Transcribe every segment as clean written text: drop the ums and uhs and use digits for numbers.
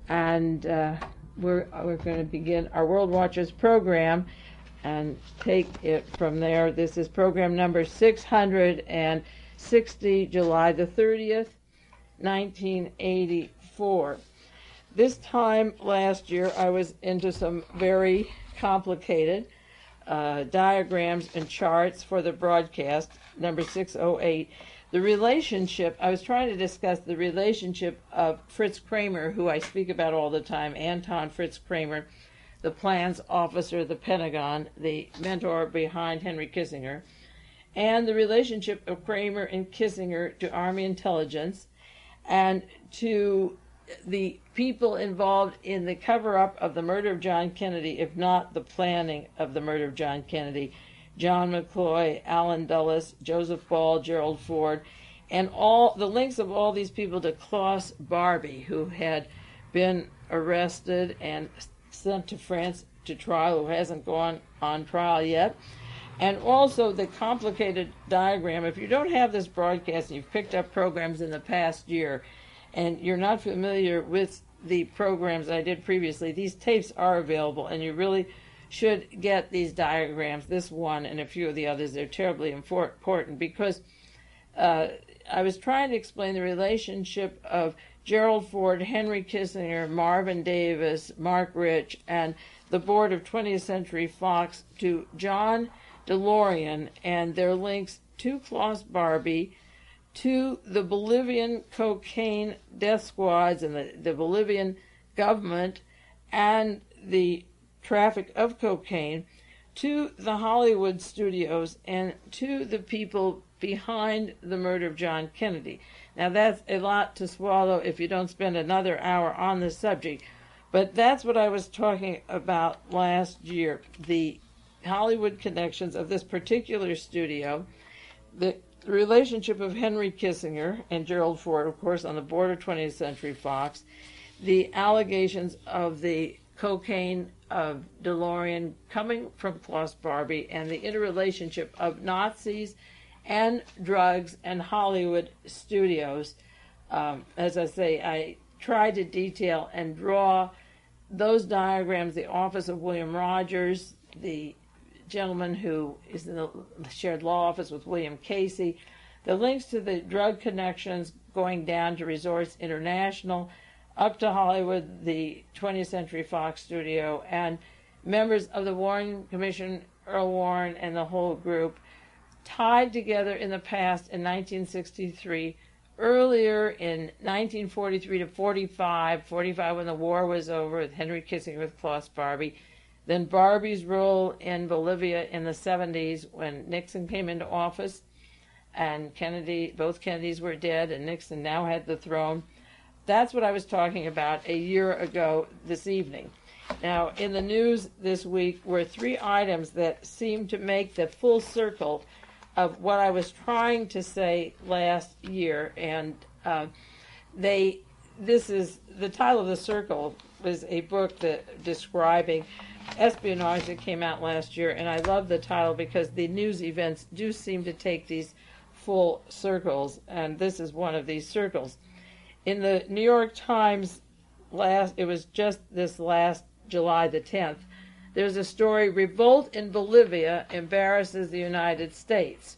and we're going to begin our World Watchers program and take it from there. This is program number 660, July the 30th, 1984. This time last year, I was into some very complicated diagrams and charts for the broadcast, number 608. The relationship, I was trying to discuss the relationship of Fritz Kramer, who I speak about all the time, Anton Fritz Kramer, the plans officer of the Pentagon, the mentor behind Henry Kissinger, and the relationship of Kramer and Kissinger to Army intelligence and to the people involved in the cover-up of the murder of John Kennedy, if not the planning of the murder of John Kennedy. John McCloy, Allen Dulles, Joseph Ball, Gerald Ford, and all the links of all these people to Klaus Barbie, who had been arrested and sent to France to trial, who hasn't gone on trial yet. And also the complicated diagram. If you don't have this broadcast and you've picked up programs in the past year and you're not familiar with the programs I did previously, these tapes are available, and you really should get these diagrams, this one and a few of the others. They're terribly important because I was trying to explain the relationship of Gerald Ford, Henry Kissinger, Marvin Davis, Mark Rich, and the board of 20th Century Fox to John DeLorean and their links to Klaus Barbie, to the Bolivian cocaine death squads and the Bolivian government and the traffic of cocaine, to the Hollywood studios, and to the people behind the murder of John Kennedy. Now that's a lot to swallow if you don't spend another hour on this subject, but that's what I was talking about last year, the Hollywood connections of this particular studio, the relationship of Henry Kissinger and Gerald Ford, of course, on the board of 20th Century Fox, the allegations of the cocaine of DeLorean coming from Klaus Barbie, and the interrelationship of Nazis and drugs and Hollywood studios. As I say, I tried to detail and draw those diagrams, the office of William Rogers, the gentleman who is in the shared law office with William Casey, the links to the drug connections going down to Resorts International, up to Hollywood, the 20th Century Fox studio, and members of the Warren Commission, Earl Warren, and the whole group, tied together in the past in 1963, earlier in 1943 to 45 when the war was over, with Henry Kissinger with Klaus Barbie, then Barbie's role in Bolivia in the 70s when Nixon came into office, and both Kennedys were dead, and Nixon now had the throne. That's what I was talking about a year ago this evening. Now, in the news this week were three items that seem to make the full circle of what I was trying to say last year, and this is the title of the circle was a book that describing espionage that came out last year, and I love the title because the news events do seem to take these full circles, and this is one of these circles. In the New York Times it was just this last July the 10th, there's a story, Revolt in Bolivia Embarrasses the United States.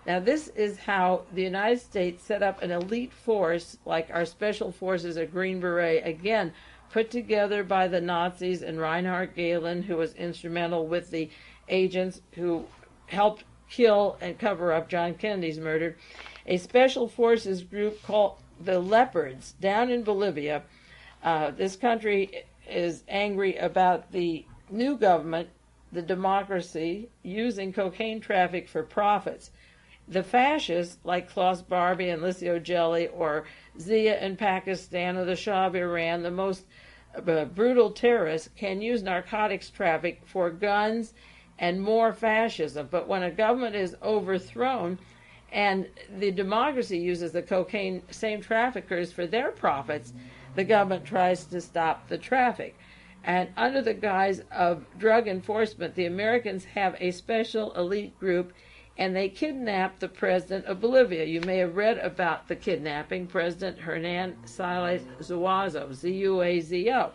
Now this is how the United States set up an elite force like our special forces at Green Beret, again put together by the Nazis and Reinhard Gehlen, who was instrumental with the agents who helped kill and cover up John Kennedy's murder, a special forces group called the Leopards down in Bolivia. This country is angry about the new government, the democracy, using cocaine traffic for profits. The fascists, like Klaus Barbie and Licio Gelli, or Zia in Pakistan, or the Shah of Iran, the most brutal terrorists, can use narcotics traffic for guns and more fascism. But when a government is overthrown and the democracy uses the cocaine, same traffickers, for their profits, the government tries to stop the traffic. And under the guise of drug enforcement, the Americans have a special elite group and they kidnapped the president of Bolivia. You may have read about the kidnapping, President Hernan Siles Zuazo, Z-U-A-Z-O.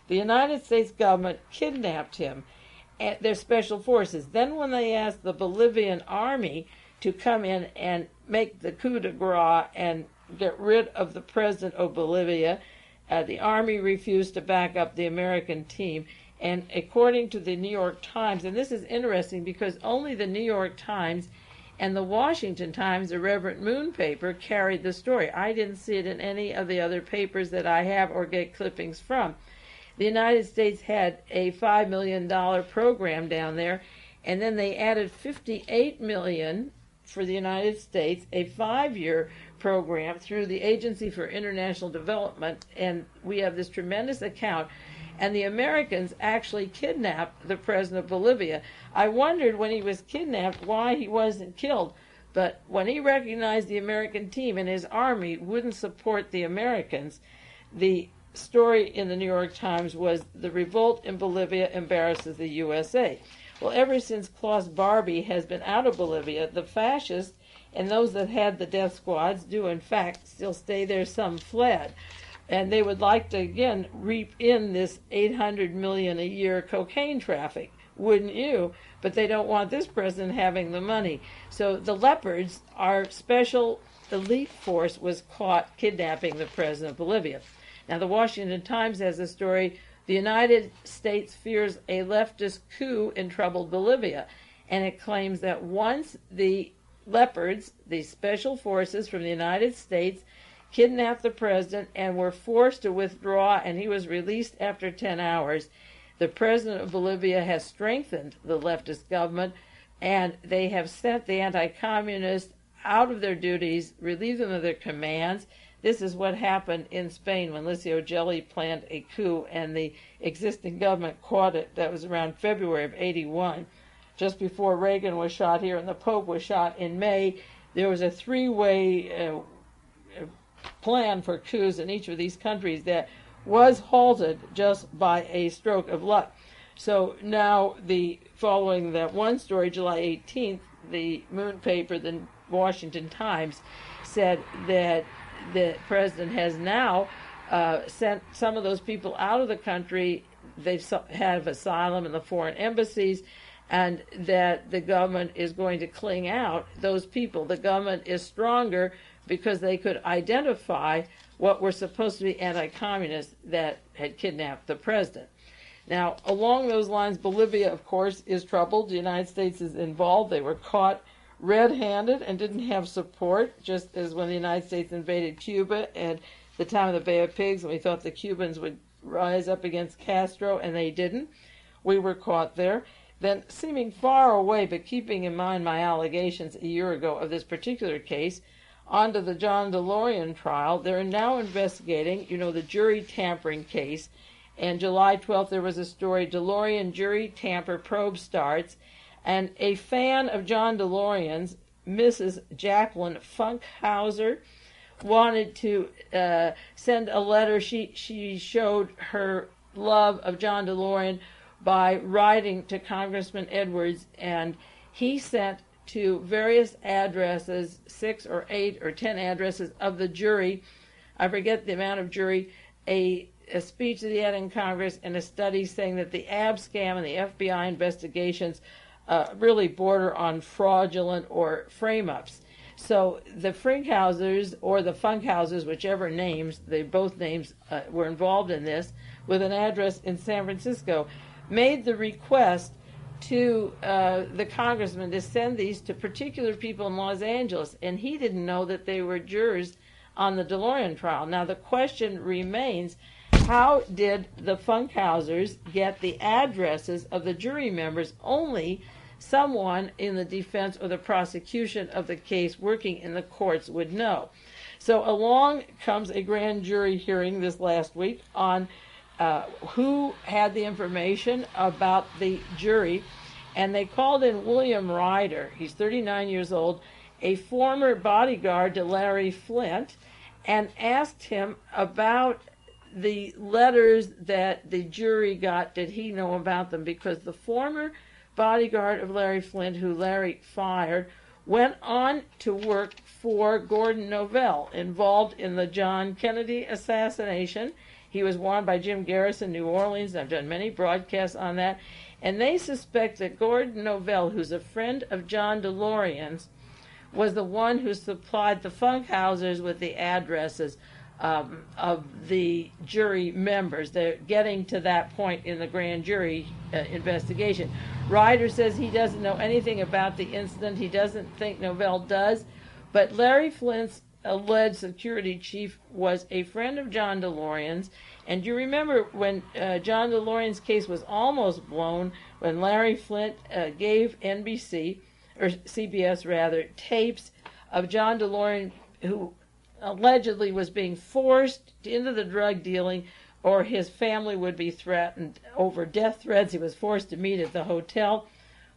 The United States government kidnapped him at their special forces. Then when they asked the Bolivian army to come in and make the coup de grace and get rid of the president of Bolivia, the army refused to back up the American team. And according to the New York Times, and this is interesting because only the New York Times and the Washington Times, the Reverend Moon paper, carried the story. I didn't see it in any of the other papers that I have or get clippings from. The United States had a $5 million program down there, and then they added $58 million for the United States, a 5-year program through the Agency for International Development, and we have this tremendous account. And the Americans actually kidnapped the president of Bolivia. I wondered when he was kidnapped why he wasn't killed, but when he recognized the American team and his army wouldn't support the Americans, the story in the New York Times was the revolt in Bolivia embarrasses the USA. Well, ever since Klaus Barbie has been out of Bolivia, the fascists and those that had the death squads do in fact still stay there. Some fled. And they would like to, again, reap in this $800 million a year cocaine traffic, wouldn't you? But they don't want this president having the money. So the Leopards, our special elite force, was caught kidnapping the president of Bolivia. Now, the Washington Times has a story, the United States fears a leftist coup in troubled Bolivia. And it claims that once the Leopards, the special forces from the United States, kidnapped the president and were forced to withdraw, and he was released after 10 hours. The president of Bolivia has strengthened the leftist government, and they have sent the anti-communists out of their duties, relieved them of their commands. This is what happened in Spain when Licio Gelli planned a coup, and the existing government caught it. That was around February of '81, just before Reagan was shot here and the Pope was shot in May. There was a three-way plan for coups in each of these countries that was halted just by a stroke of luck. So now, following that one story, July 18th, the Moon paper, the Washington Times, said that the president has now sent some of those people out of the country. They have asylum in the foreign embassies, and that the government is going to cling out those people. The government is stronger because they could identify what were supposed to be anti-communists that had kidnapped the president. Now, along those lines, Bolivia, of course, is troubled. The United States is involved. They were caught red-handed and didn't have support, just as when the United States invaded Cuba at the time of the Bay of Pigs, and we thought the Cubans would rise up against Castro, and they didn't. We were caught there. Then, seeming far away, but keeping in mind my allegations a year ago of this particular case, onto the John DeLorean trial. They're now investigating, the jury tampering case. And July 12th, there was a story, DeLorean jury tamper probe starts. And a fan of John DeLorean's, Mrs. Jacqueline Funkhauser, wanted to send a letter. She showed her love of John DeLorean by writing to Congressman Edwards, and he sent to various addresses, 6 or 8 or 10 addresses of the jury, I forget the amount of jury, a speech that he had in Congress and a study saying that the AB scam and the FBI investigations really border on fraudulent or frame-ups. So the Frinkhausers or the Funkhausers, whichever names, both names were involved in this, with an address in San Francisco, made the request to the congressman to send these to particular people in Los Angeles, and he didn't know that they were jurors on the DeLorean trial. Now the question remains, how did the Funkhausers get the addresses of the jury members? Only someone in the defense or the prosecution of the case working in the courts would know. So along comes a grand jury hearing this last week on who had the information about the jury, and they called in William Ryder. He's 39 years old, a former bodyguard to Larry Flint, and asked him about the letters that the jury got. Did he know about them? Because the former bodyguard of Larry Flynt, who Larry fired, went on to work for Gordon Novell, involved in the John Kennedy assassination. He was wanted by Jim Garrison, New Orleans. I've done many broadcasts on that. And they suspect that Gordon Novell, who's a friend of John DeLorean's, was the one who supplied the Funkhausers with the addresses of the jury members. They're getting to that point in the grand jury investigation. Ryder says he doesn't know anything about the incident. He doesn't think Novell does. But Larry Flynt's alleged security chief was a friend of John DeLorean's. And you remember when John DeLorean's case was almost blown, when Larry Flynt gave NBC, or CBS rather, tapes of John DeLorean, who allegedly was being forced into the drug dealing, or his family would be threatened over death threats. He was forced to meet at the hotel.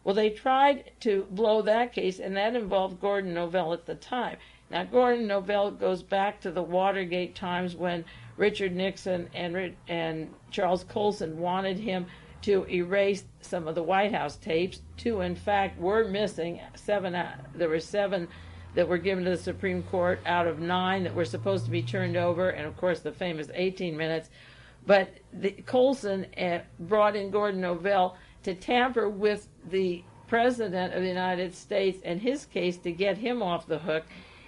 Well, they tried to blow that case, and that involved Gordon Novell at the time. Now, Gordon Novell goes back to the Watergate times when Richard Nixon and Charles Colson wanted him to erase some of the White House tapes. 2, in fact, were missing. There were 7 that were given to the Supreme Court out of 9 that were supposed to be turned over, and of course the famous 18 minutes. But Colson brought in Gordon Novell to tamper with the President of the United States and his case to get him off the hook.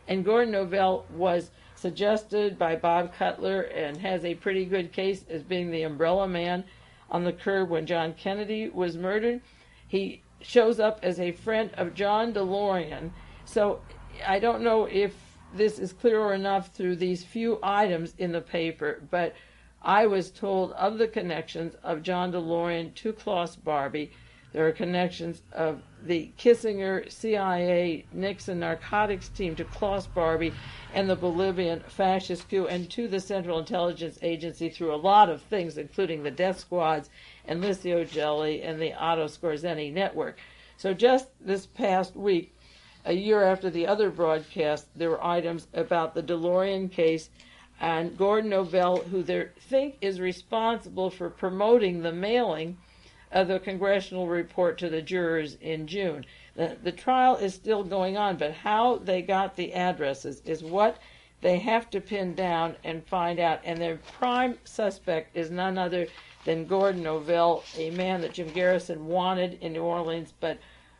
And Gordon Novell was suggested by Bob Cutler and has a pretty good case as being the umbrella man on the curb when John Kennedy was murdered. He shows up as a friend of John DeLorean. So I don't know if this is clear enough through these few items in the paper, but I was told of the connections of John DeLorean to Klaus Barbie. There are connections of the Kissinger, CIA, Nixon narcotics team to Klaus Barbie and the Bolivian fascist coup, and to the Central Intelligence Agency through a lot of things, including the death squads and Licio Gelli and the Otto Skorzeny network. So just this past week, a year after the other broadcast, there were items about the DeLorean case and Gordon Novell, who they think is responsible for promoting the mailing of the congressional report to the jurors in June. The trial is still going on, but how they got the addresses is what they have to pin down and find out. And their prime suspect is none other than Gordon Novell, a man that Jim Garrison wanted in New Orleans, but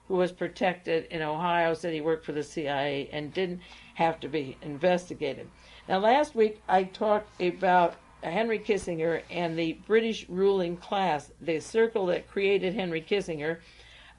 who was protected in Ohio, said he worked for the CIA and didn't have to be investigated. Now, last week I talked about Henry Kissinger and the British ruling class, the circle that created Henry Kissinger,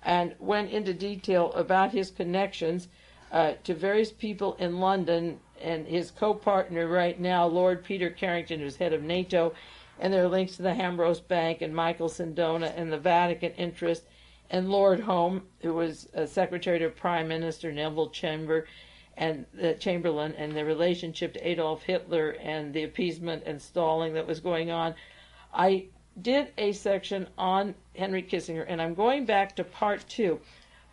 and went into detail about his connections to various people in London and his co-partner right now, Lord Peter Carrington, who's head of NATO, and their links to the Hambros Bank and Michael Sindona and the Vatican interest, and Lord Home, who was Secretary to Prime Minister Neville Chamberlain, and the relationship to Adolf Hitler and the appeasement and stalling that was going on. I did a section on Henry Kissinger, and I'm going back to part 2,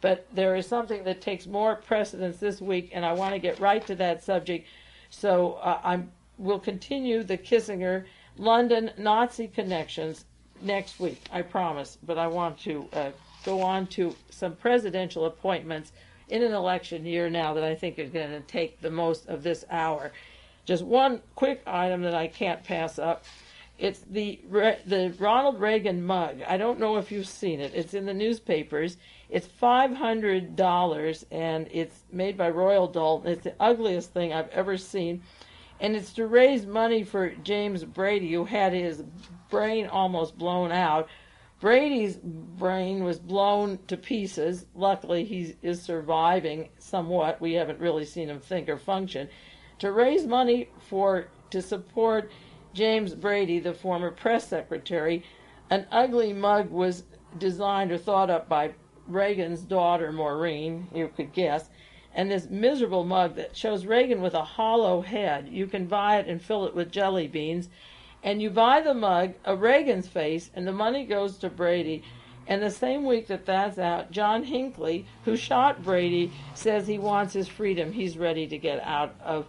but there is something that takes more precedence this week, and I want to get right to that subject. So we'll continue the Kissinger London Nazi connections next week, I promise, but I want to go on to some presidential appointments in an election year now that I think is going to take the most of this hour. Just one quick item that I can't pass up. It's the Ronald Reagan mug. I don't know if you've seen it. It's in the newspapers. It's $500, and it's made by Royal Dalton. It's the ugliest thing I've ever seen. And it's to raise money for James Brady, who had his brain almost blown out. Brady's brain was blown to pieces. Luckily, he is surviving somewhat. We haven't really seen him think or function. To raise money to support James Brady, the former press secretary, an ugly mug was designed or thought up by Reagan's daughter, Maureen, you could guess. And this miserable mug that shows Reagan with a hollow head. You can buy it and fill it with jelly beans. And you buy the mug of Reagan's face, and the money goes to Brady. And the same week that that's out, John Hinckley, who shot Brady, says he wants his freedom. He's ready to get out of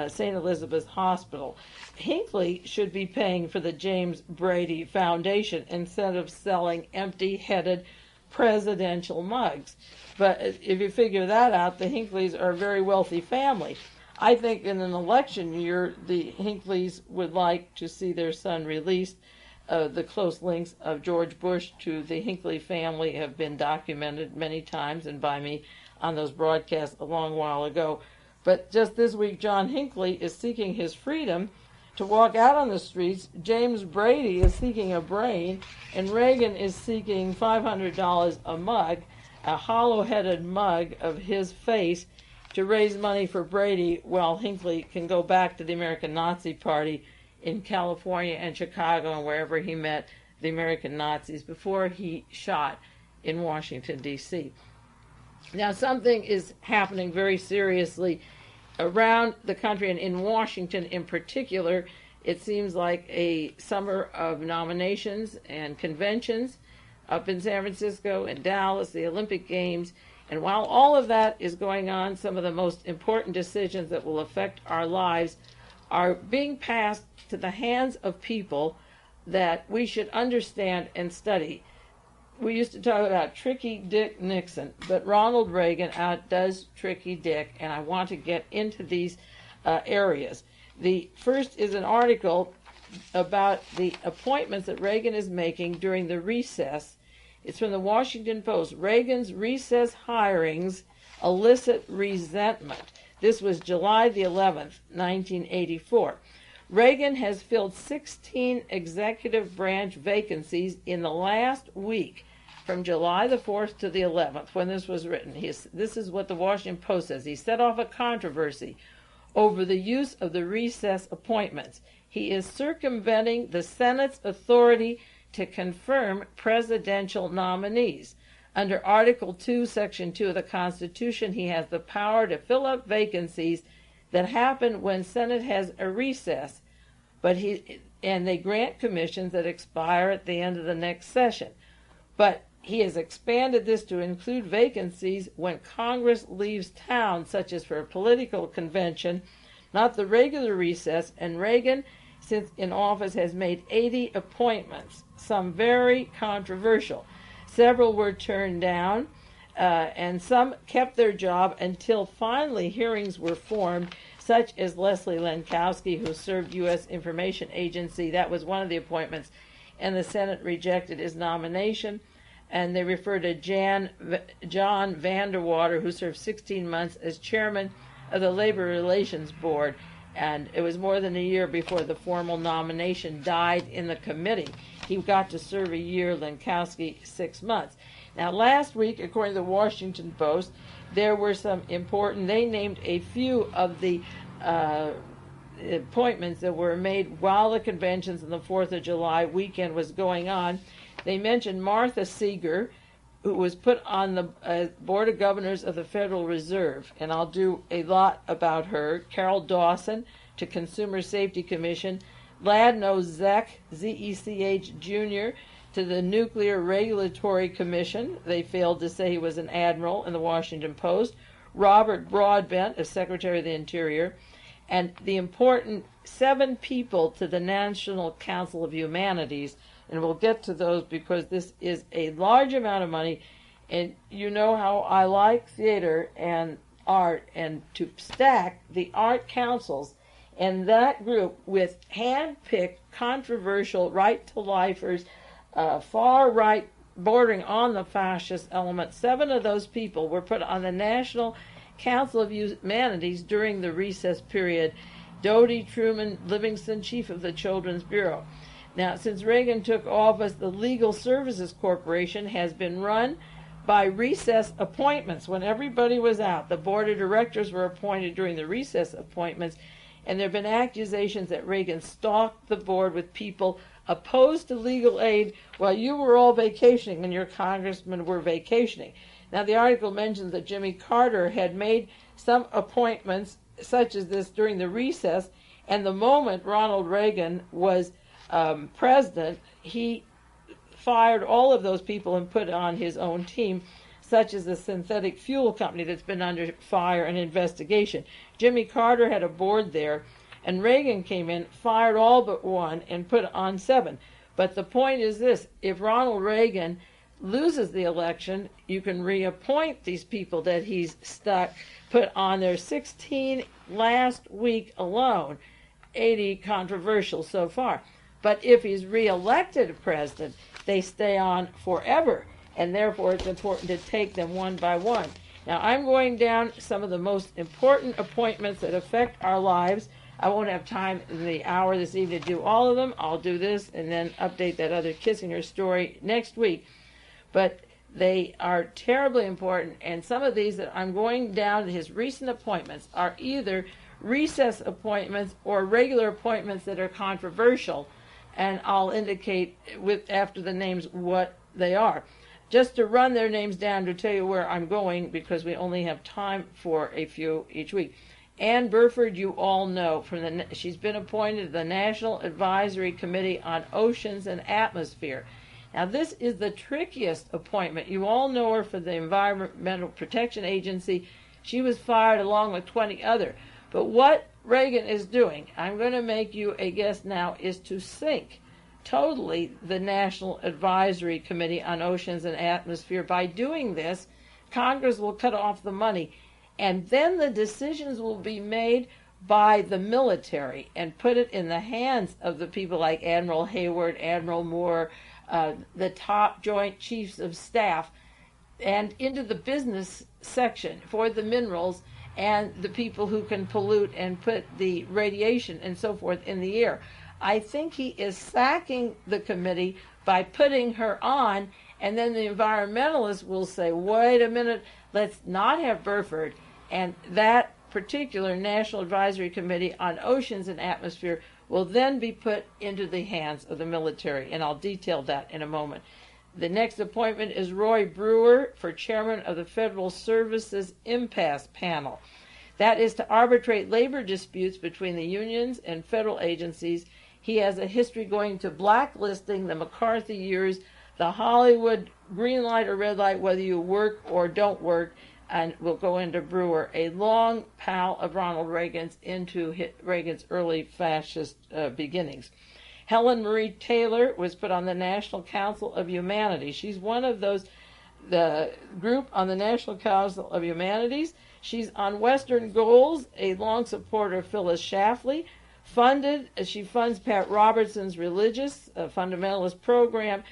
St. Elizabeth's Hospital. Hinckley should be paying for the James Brady Foundation instead of selling empty-headed presidential mugs. But if you figure that out, the Hinckleys are a very wealthy family. I think in an election year, the Hinckleys would like to see their son released. The close links of George Bush to the Hinckley family have been documented many times and by me on those broadcasts a long while ago. But just this week, John Hinckley is seeking his freedom to walk out on the streets. James Brady is seeking a brain, and Reagan is seeking $500 a mug, a hollow-headed mug of his face, to raise money for Brady while Hinckley can go back to the American Nazi Party in California and Chicago and wherever he met the American Nazis before he shot in Washington, D.C. Now, something is happening very seriously around the country, and in Washington in particular. It seems like a summer of nominations and conventions up in San Francisco and Dallas, the Olympic Games. And while all of that is going on, some of the most important decisions that will affect our lives are being passed to the hands of people that we should understand and study. We used to talk about Tricky Dick Nixon, but Ronald Reagan outdoes Tricky Dick, and I want to get into these areas. The first is an article about the appointments that Reagan is making during the recess. It's from the Washington Post. Reagan's recess hirings elicit resentment. This was July the 11th, 1984. Reagan has filled 16 executive branch vacancies in the last week, from July the 4th to the 11th, when this was written. This is what the Washington Post says. He set off a controversy over the use of the recess appointments. He is circumventing the Senate's authority to confirm presidential nominees. Under Article 2, Section 2 of the Constitution, he has the power to fill up vacancies that happen when Senate has a recess, and they grant commissions that expire at the end of the next session. But he has expanded this to include vacancies when Congress leaves town, such as for a political convention, not the regular recess, and Reagan, since in office, has made 80 appointments, some very controversial. Several were turned down, and some kept their job until finally hearings were formed, such as Leslie Lenkowski, who served U.S. Information Agency. That was one of the appointments, and the Senate rejected his nomination. And they refer to John Vanderwater, who served 16 months as chairman of the Labor Relations Board. And it was more than a year before the formal nomination died in the committee. He got to serve a year, Lenkowski 6 months. Now, last week, according to the Washington Post, there were some important, they named a few of the appointments that were made while the conventions on the 4th of July weekend was going on. They mentioned Martha Seeger, who was put on the Board of Governors of the Federal Reserve, and I'll do a lot about her. Carol Dawson to Consumer Safety Commission, Ladno Zech, Z-E-C-H Jr., to the Nuclear Regulatory Commission. They failed to say he was an admiral in the Washington Post. Robert Broadbent as Secretary of the Interior, and the important 7 people to the National Council of Humanities. And we'll get to those because this is a large amount of money. And you know how I like theater and art, and to stack the art councils and that group with hand-picked, controversial, right-to-lifers, far-right, bordering on the fascist element. 7 of those people were put on the National Council of Humanities during the recess period. Doty, Truman, Livingston, chief of the Children's Bureau. Now, since Reagan took office, the Legal Services Corporation has been run by recess appointments. When everybody was out, the board of directors were appointed during the recess appointments, and there have been accusations that Reagan stalked the board with people opposed to legal aid while you were all vacationing and your congressmen were vacationing. Now, the article mentions that Jimmy Carter had made some appointments such as this during the recess, and the moment Ronald Reagan was president, he fired all of those people and put on his own team, such as the synthetic fuel company that's been under fire and investigation. Jimmy Carter had a board there, and Reagan came in, fired all but 1, and put on 7. But the point is this: if Ronald Reagan loses the election, you can reappoint these people that he's put on there. 16 last week alone, 80 controversial so far. But if he's reelected president, they stay on forever, and therefore it's important to take them one by one. Now, I'm going down some of the most important appointments that affect our lives. I won't have time in the hour this evening to do all of them. I'll do this and then update that other Kissinger story next week. But they are terribly important, and some of these that I'm going down to his recent appointments are either recess appointments or regular appointments that are controversial, and I'll indicate after the names what they are. Just to run their names down to tell you where I'm going, because we only have time for a few each week. Ann Burford, you all know, she's been appointed to the National Advisory Committee on Oceans and Atmosphere. Now, this is the trickiest appointment. You all know her for the Environmental Protection Agency. She was fired along with 20 others. But what Reagan is doing, I'm going to make you a guess now, is to sink totally the National Advisory Committee on Oceans and Atmosphere. By doing this, Congress will cut off the money, and then the decisions will be made by the military and put it in the hands of the people like Admiral Hayward, Admiral Moore, the top Joint Chiefs of Staff, and into the business section for the minerals and the people who can pollute and put the radiation and so forth in the air. I think he is sacking the committee by putting her on, and then the environmentalists will say, wait a minute, let's not have Burford. And that particular National Advisory Committee on Oceans and Atmosphere will then be put into the hands of the military, and I'll detail that in a moment. The next appointment is Roy Brewer for chairman of the Federal Services IMPASSE panel. That is to arbitrate labor disputes between the unions and federal agencies. He has a history going to blacklisting the McCarthy years, the Hollywood green light or red light, whether you work or don't work, and we'll go into Brewer, a long pal of Ronald Reagan's into Reagan's early fascist beginnings. Helen Marie Taylor was put on the National Council of Humanities. She's one of those, the group on the National Council of Humanities. She's on Western Goals, a long supporter of Phyllis Schlafly. She funds Pat Robertson's religious fundamentalist program,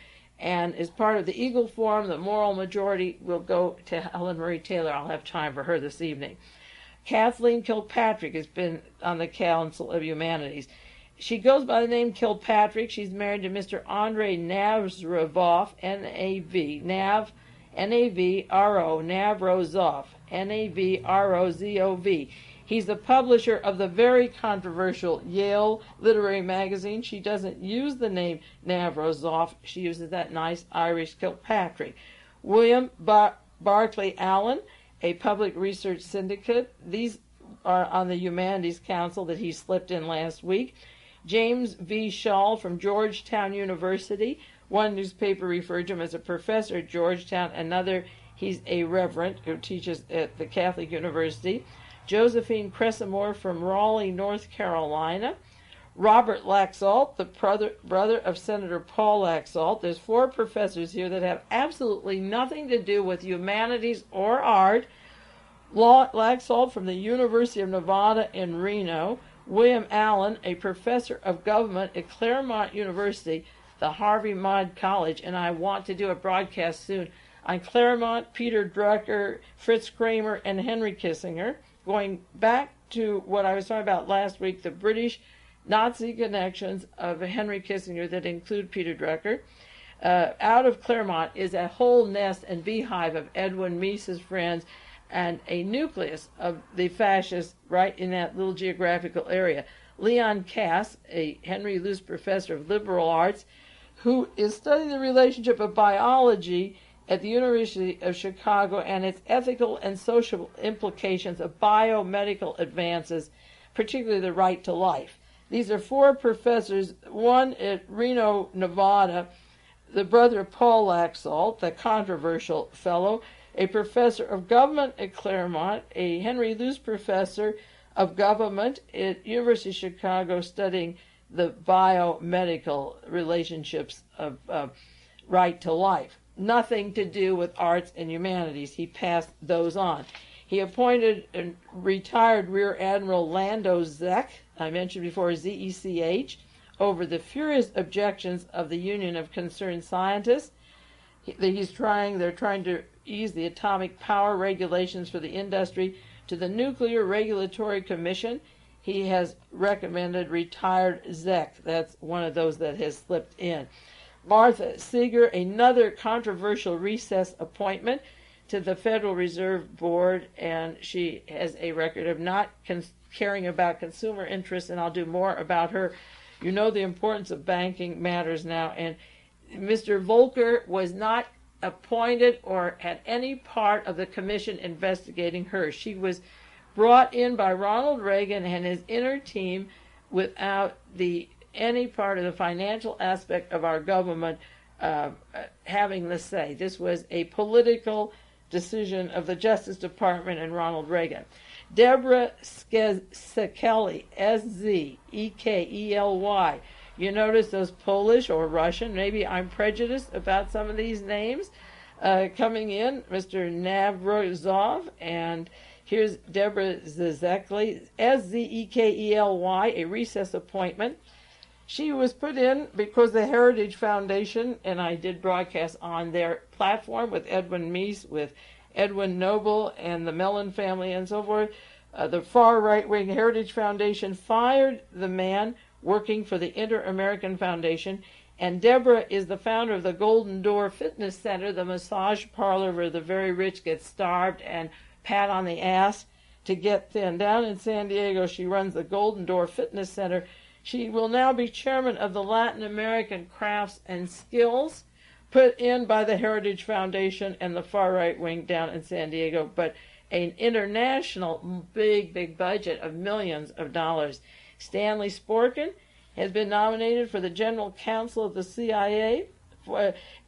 and is part of the Eagle Forum. The moral majority will go to Helen Marie Taylor. I'll have time for her this evening. Kathleen Kilpatrick has been on the Council of Humanities. She goes by the name Kilpatrick. She's married to Mr. Andrei Navrozov, N-A-V, N-A-V-R-O, Navrozov, N-A-V-R-O-Z-O-V. He's the publisher of the very controversial Yale Literary Magazine. She doesn't use the name Navrozov. She uses that nice Irish Kilpatrick. William Barclay Allen, a public research syndicate. These are on the Humanities Council that he slipped in last week. James V. Schall from Georgetown University. One newspaper referred to him as a professor at Georgetown. Another, he's a reverend who teaches at the Catholic University. Josephine Cressamore from Raleigh, North Carolina. Robert Laxalt, the brother of Senator Paul Laxalt. There's 4 professors here that have absolutely nothing to do with humanities or art. Laxalt from the University of Nevada in Reno. William Allen, a professor of government at Claremont University, the Harvey Mudd College, and I want to do a broadcast soon on Claremont, Peter Drucker, Fritz Kramer, and Henry Kissinger. Going back to what I was talking about last week, the British Nazi connections of Henry Kissinger that include Peter Drucker. Out of Claremont is a whole nest and beehive of Edwin Meese's friends and a nucleus of the fascists right in that little geographical area. Leon Cass, a Henry Luce professor of liberal arts, who is studying the relationship of biology at the University of Chicago and its ethical and social implications of biomedical advances, particularly the right to life. These are 4 professors, one at Reno, Nevada, the brother of Paul Laxalt, the controversial fellow, a professor of government at Claremont, a Henry Luce professor of government at University of Chicago studying the biomedical relationships of right to life. nothing to do with arts and humanities. He passed those on. He appointed retired Rear Admiral Lando Zech, I mentioned before, ZECH, over the furious objections of the Union of Concerned Scientists. They're trying to ease the atomic power regulations for the industry to the Nuclear Regulatory Commission. He has recommended retired Zech. That's one of those that has slipped in. Martha Seeger, another controversial recess appointment to the Federal Reserve Board, and she has a record of not caring about consumer interests, and I'll do more about her. You know the importance of banking matters now, and Mr. Volcker was not appointed or had any part of the commission investigating her. She was brought in by Ronald Reagan and his inner team without any part of the financial aspect of our government having the say. This was a political decision of the Justice Department and Ronald Reagan. Deborah Sekely, S-Z-E-K-E-L-Y. You notice those Polish or Russian. Maybe I'm prejudiced about some of these names coming in. Mr. Navrozov, and here's Deborah Sekely, S-Z-E-K-E-L-Y, a recess appointment. She was put in because the Heritage Foundation, and I did broadcast on their platform with Edwin Meese, with Edwin Noble and the Mellon family and so forth. The far right-wing Heritage Foundation fired the man working for the Inter-American Foundation, and Deborah is the founder of the Golden Door Fitness Center, the massage parlor where the very rich get starved and pat on the ass to get thin. Down in San Diego, she runs the Golden Door Fitness Center. She will now be chairman of the Latin American Crafts and Skills, put in by the Heritage Foundation and the far right wing down in San Diego, but an international big budget of millions of dollars. Stanley Sporkin has been nominated for the General Counsel of the CIA.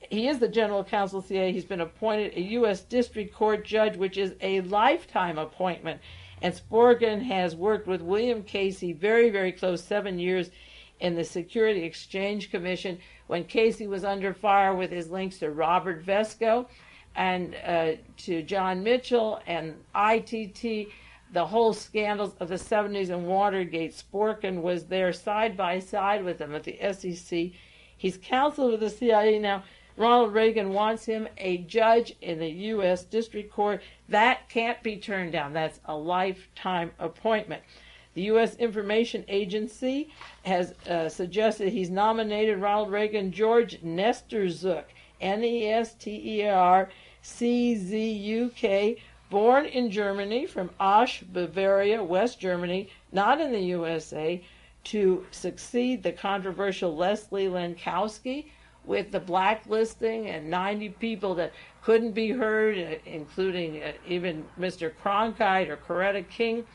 He is the General Counsel of the CIA. He's been appointed a U.S. District Court judge, which is a lifetime appointment. And Sporkin has worked with William Casey very close, 7 years, in the Security Exchange Commission when Casey was under fire with his links to Robert Vesco and to John Mitchell and ITT, the whole scandals of the 70s and Watergate. Sporkin was there side by side with them at the SEC. He's counsel with the CIA now. Ronald Reagan wants him a judge in the U.S. District Court. That can't be turned down. That's a lifetime appointment. The U.S. Information Agency has suggested he's nominated Ronald Reagan George Nesterzuk, Nesterczuk, born in Germany, from Asch, Bavaria, West Germany, not in the USA, to succeed the controversial Leslie Lenkowski with the blacklisting and 90 people that couldn't be heard, including even Mr. Cronkite or Coretta King.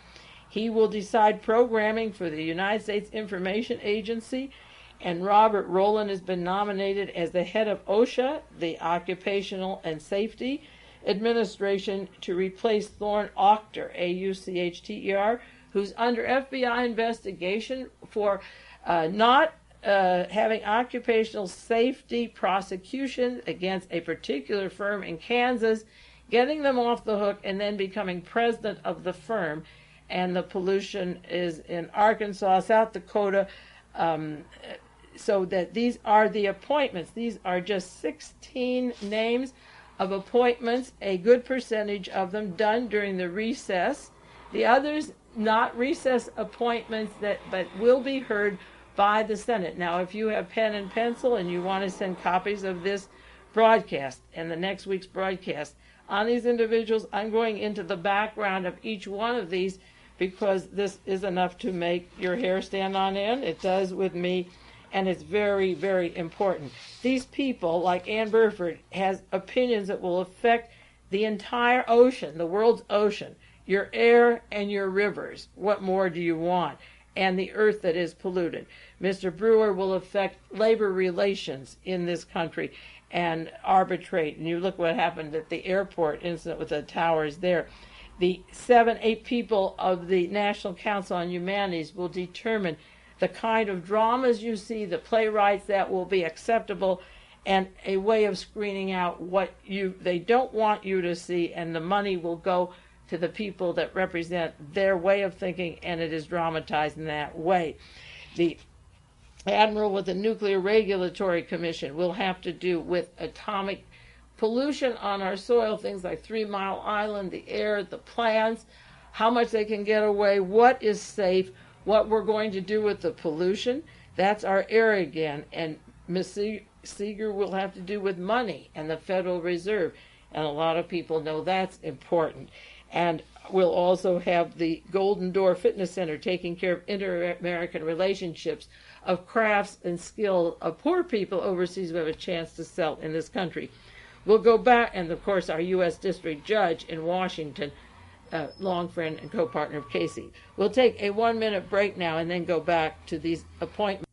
He will decide programming for the United States Information Agency, and Robert Rowland has been nominated as the head of OSHA, the Occupational and Safety Administration, to replace Thorne Auchter, A-U-C-H-T-E-R, who's under FBI investigation for not having occupational safety prosecution against a particular firm in Kansas, getting them off the hook, and then becoming president of the firm. And the pollution is in Arkansas, South Dakota, so that these are the appointments. These are just 16 names of appointments, a good percentage of them done during the recess. The others, not recess appointments, but will be heard by the Senate. Now, if you have pen and pencil and you want to send copies of this broadcast and the next week's broadcast on these individuals, I'm going into the background of each one of these because this is enough to make your hair stand on end. It does with me, and it's very important. These people, like Ann Burford, has opinions that will affect the entire ocean, the world's ocean, your air and your rivers. What more do you want? And the earth that is polluted. Mr. Brewer will affect labor relations in this country and arbitrate. And you look what happened at the airport incident with the towers there. The 7-8 people of the National Council on Humanities will determine the kind of dramas you see, the playwrights that will be acceptable, and a way of screening out what they don't want you to see, and the money will go to the people that represent their way of thinking, and it is dramatized in that way. The admiral with the Nuclear Regulatory Commission will have to do with atomic pollution on our soil, things like 3 Mile Island, the air, the plants, how much they can get away, what is safe, what we're going to do with the pollution. That's our area again. And Ms. Seeger will have to do with money and the Federal Reserve. And a lot of people know that's important. And we'll also have the Golden Door Fitness Center taking care of inter-American relationships, of crafts and skill of poor people overseas who have a chance to sell in this country. We'll go back, and of course our U.S. District Judge in Washington, long friend and co-partner of Casey. We'll take a 1-minute break now and then go back to these appointments.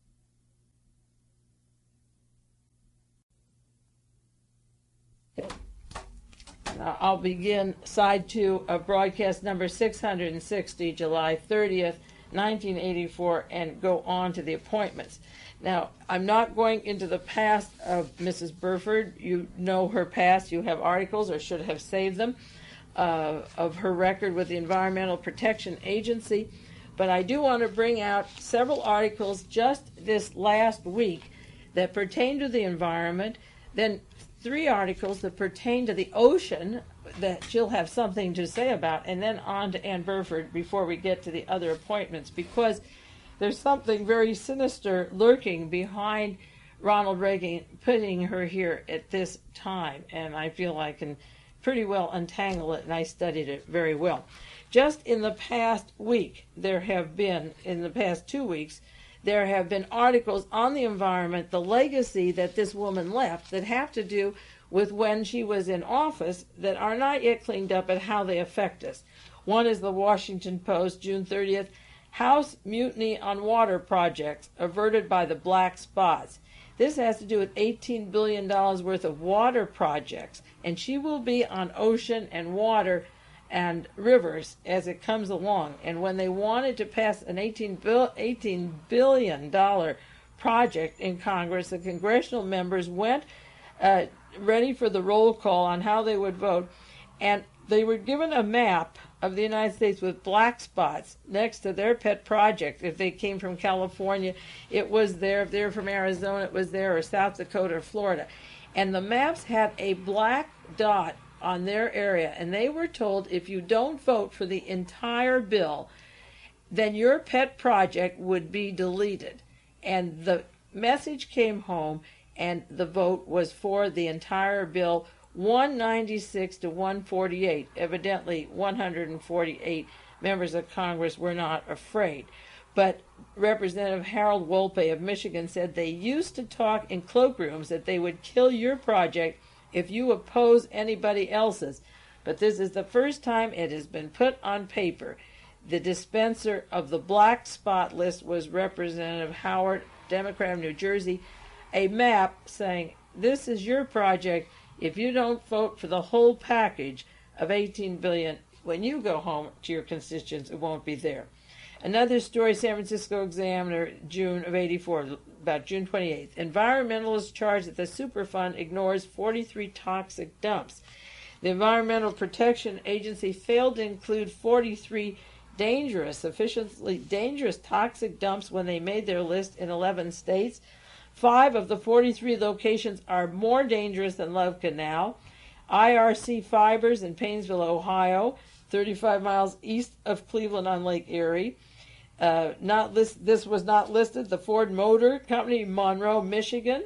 I'll begin side 2 of broadcast number 660, July 30th, 1984, and go on to the appointments. Now, I'm not going into the past of Mrs. Burford. You know her past. You have articles, or should have saved them, of her record with the Environmental Protection Agency. But I do want to bring out several articles just this last week that pertain to the environment, then 3 articles that pertain to the ocean that she'll have something to say about, and then on to Ann Burford before we get to the other appointments, because there's something very sinister lurking behind Ronald Reagan putting her here at this time, and I feel I can pretty well untangle it, and I studied it very well. Just in the past week, in the past 2 weeks, there have been articles on the environment, the legacy that this woman left, that have to do with when she was in office, that are not yet cleaned up and how they affect us. One is the Washington Post, June 30th, House mutiny on water projects averted by the black spots. This has to do with $18 billion worth of water projects, and she will be on ocean and water and rivers as it comes along. And when they wanted to pass an $18 billion project in Congress, the congressional members went ready for the roll call on how they would vote, and they were given a map of the United States with black spots next to their pet project. If they came from California, it was there. If they were from Arizona, it was there, or South Dakota or Florida. And the maps had a black dot on their area, and they were told, if you don't vote for the entire bill, then your pet project would be deleted. And the message came home, and the vote was for the entire bill, 196 to 148. Evidently, 148 members of Congress were not afraid. But Representative Harold Wolpe of Michigan said they used to talk in cloakrooms that they would kill your project if you oppose anybody else's. But this is the first time it has been put on paper. The dispenser of the black spot list was Representative Howard, Democrat of New Jersey, a map saying, this is your project. If you don't vote for the whole package of $18 billion, when you go home to your constituents, it won't be there. Another story, San Francisco Examiner, June of '84, about June 28th. Environmentalists charge that the Superfund ignores 43 toxic dumps. The Environmental Protection Agency failed to include 43 sufficiently dangerous toxic dumps when they made their list in 11 states. 5 of the 43 locations are more dangerous than Love Canal. IRC Fibers in Painesville, Ohio, 35 miles east of Cleveland on Lake Erie. This was not listed. The Ford Motor Company, Monroe, Michigan.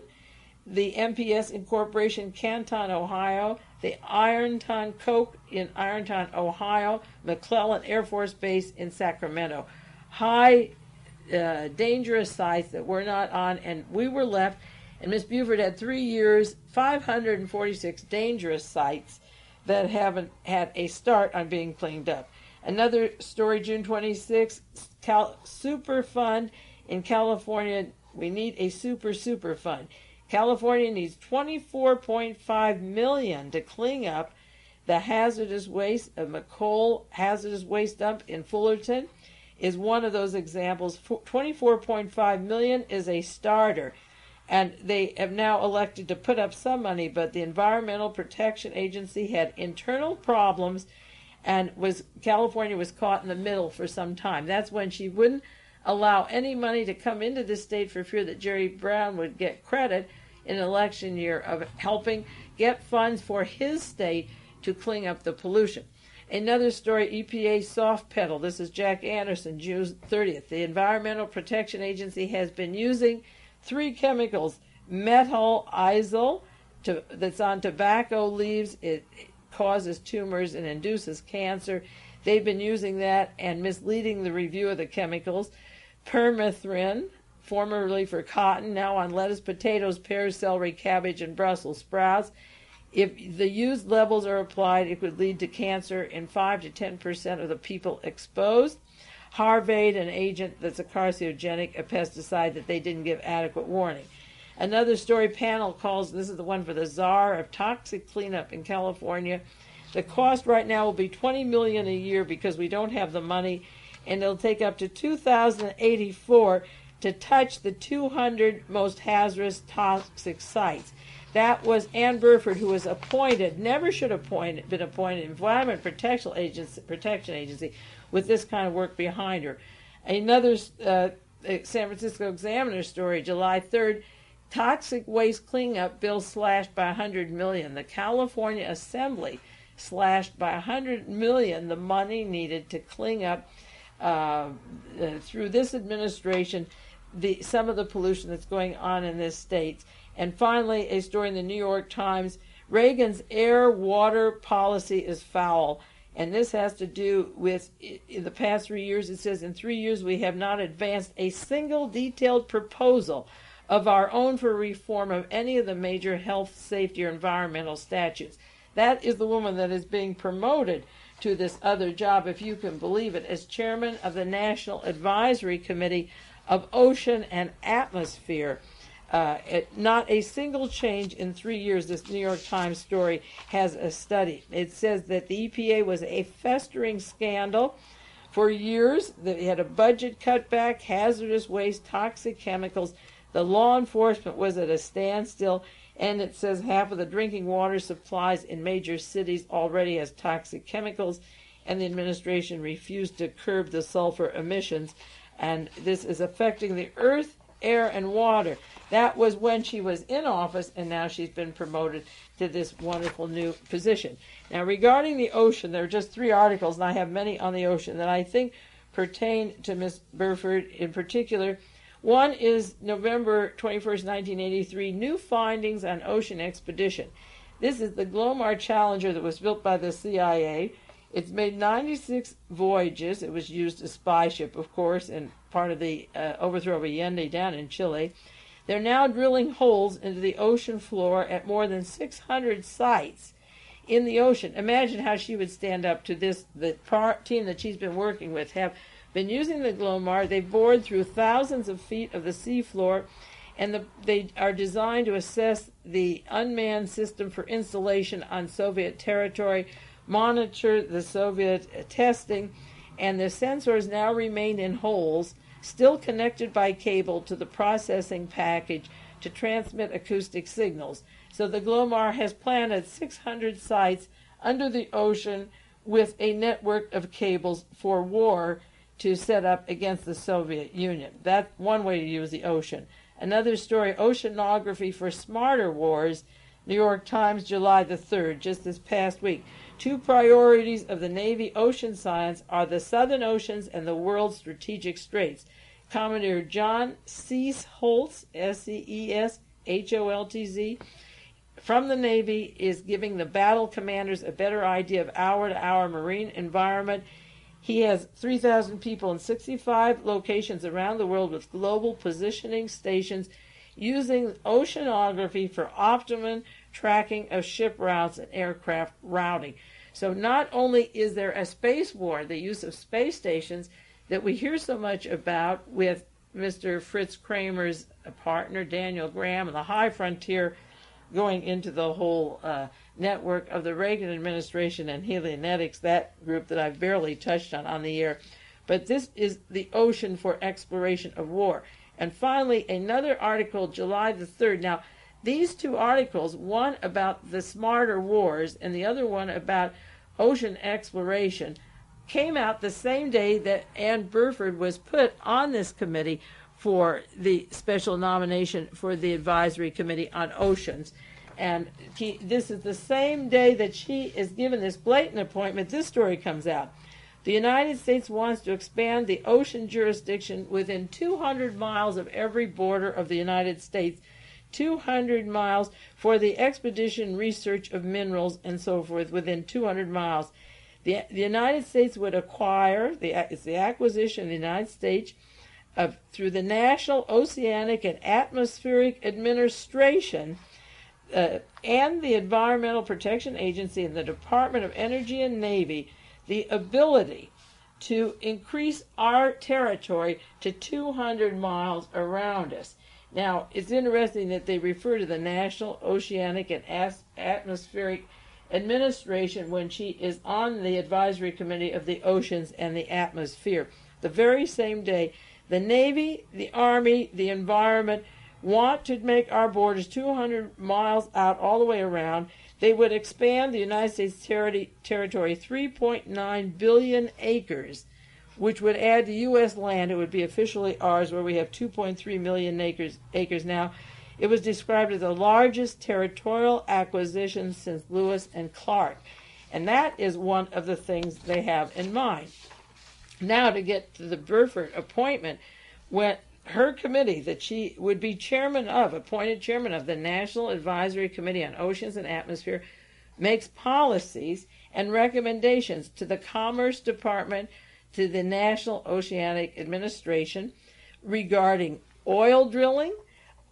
The MPS Incorporation, Canton, Ohio. The Ironton Coke in Ironton, Ohio. McClellan Air Force Base in Sacramento. High dangerous sites that we're not on, and we were left, and Ms. Buford had 3 years, 546 dangerous sites that haven't had a start on being cleaned up. Another story, June 26, Superfund in California. We need a super fund. California needs $24.5 million to clean up the hazardous waste of McColl hazardous waste dump in Fullerton. Is one of those examples. $24.5 million is a starter. And they have now elected to put up some money, but the Environmental Protection Agency had internal problems, and California was caught in the middle for some time. That's when she wouldn't allow any money to come into the state for fear that Jerry Brown would get credit in an election year of helping get funds for his state to clean up the pollution. Another story, EPA soft pedal. This is Jack Anderson, June 30th. The Environmental Protection Agency has been using 3 chemicals, methyl that's on tobacco leaves. It causes tumors and induces cancer. They've been using that and misleading the review of the chemicals. Permethrin, formerly for cotton, now on lettuce, potatoes, pears, celery, cabbage, and Brussels sprouts. If the used levels are applied, it could lead to cancer in 5 to 10% of the people exposed. Harvade, an agent that's a carcinogenic, a pesticide that they didn't give adequate warning. Another story, panel calls, this is the one for the czar of toxic cleanup in California. The cost right now will be $20 million a year because we don't have the money, and it'll take up to 2084 to touch the 200 most hazardous toxic sites. That was Ann Burford, who was appointed, never should have been appointed, Environment Protection Agency, with this kind of work behind her. Another San Francisco Examiner story, July 3rd, toxic waste cleanup bill slashed by $100 million. The California Assembly slashed by $100 million the money needed to clean up through this administration some of the pollution that's going on in this state. And finally, a story in the New York Times, Reagan's air-water policy is foul. And this has to do with, in the past 3 years, it says, in 3 years we have not advanced a single detailed proposal of our own for reform of any of the major health, safety, or environmental statutes. That is the woman that is being promoted to this other job, if you can believe it, as chairman of the National Advisory Committee of Ocean and Atmosphere. Not a single change in 3 years, this New York Times story has a study. It says that the EPA was a festering scandal for years. They had a budget cutback, hazardous waste, toxic chemicals. The law enforcement was at a standstill, and it says half of the drinking water supplies in major cities already has toxic chemicals, and the administration refused to curb the sulfur emissions. And this is affecting the earth, air, and water. That was when she was in office, and now she's been promoted to this wonderful new position. Now, regarding the ocean, there are just 3 articles, and I have many on the ocean that I think pertain to Ms. Burford in particular. One is November 21st, 1983, New Findings on Ocean Expedition. This is the Glomar Challenger that was built by the CIA. It's made 96 voyages. It was used as spy ship, of course, in part of the overthrow of Allende down in Chile. They're now drilling holes into the ocean floor at more than 600 sites in the ocean. Imagine how she would stand up to this. The team that she's been working with have been using the Glomar. They've bored through thousands of feet of the seafloor, and they are designed to assess the unmanned system for installation on Soviet territory, monitor the Soviet testing, and the sensors now remain in holes, still connected by cable to the processing package to transmit acoustic signals. So the Glomar has planted 600 sites under the ocean with a network of cables for war to set up against the Soviet Union. That's one way to use the ocean. Another story, Oceanography for Smarter Wars, New York Times, July the 3rd, just this past week. 2 priorities of the Navy ocean science are the Southern Oceans and the world's strategic straits. Commodore John Seesholtz, Seesholtz, from the Navy, is giving the battle commanders a better idea of hour-to-hour marine environment. He has 3,000 people in 65 locations around the world with global positioning stations using oceanography for optimum tracking of ship routes and aircraft routing. So not only is there a space war, the use of space stations that we hear so much about with Mr. Fritz Kramer's partner, Daniel Graham, and the high frontier going into the whole network of the Reagan administration and Helenics, that group that I've barely touched on the air. But this is the ocean for exploration of war. And finally, another article, July the 3rd. Now, these two articles, one about the smarter wars and the other one about ocean exploration, came out the same day that Ann Burford was put on this committee for the special nomination for the Advisory Committee on Oceans. And this is the same day that she is given this blatant appointment. This story comes out. The United States wants to expand the ocean jurisdiction within 200 miles of every border of the United States, 200 miles for the expedition, research of minerals, and so forth, within 200 miles. The United States would acquire, it's the acquisition of the United States through the National Oceanic and Atmospheric Administration and the Environmental Protection Agency and the Department of Energy and Navy, the ability to increase our territory to 200 miles around us. Now, it's interesting that they refer to the National Oceanic and Atmospheric Administration when she is on the Advisory Committee of the Oceans and the Atmosphere. The very same day, the Navy, the Army, the Environment want to make our borders 200 miles out all the way around. They would expand the United States territory 3.9 billion acres, which would add to U.S. land. It would be officially ours, where we have 2.3 million acres now. It was described as the largest territorial acquisition since Lewis and Clark. And that is one of the things they have in mind. Now, to get to the Burford appointment, when her committee that she would be appointed chairman of the National Advisory Committee on Oceans and Atmosphere, makes policies and recommendations to the Commerce Department, to the National Oceanic Administration regarding oil drilling,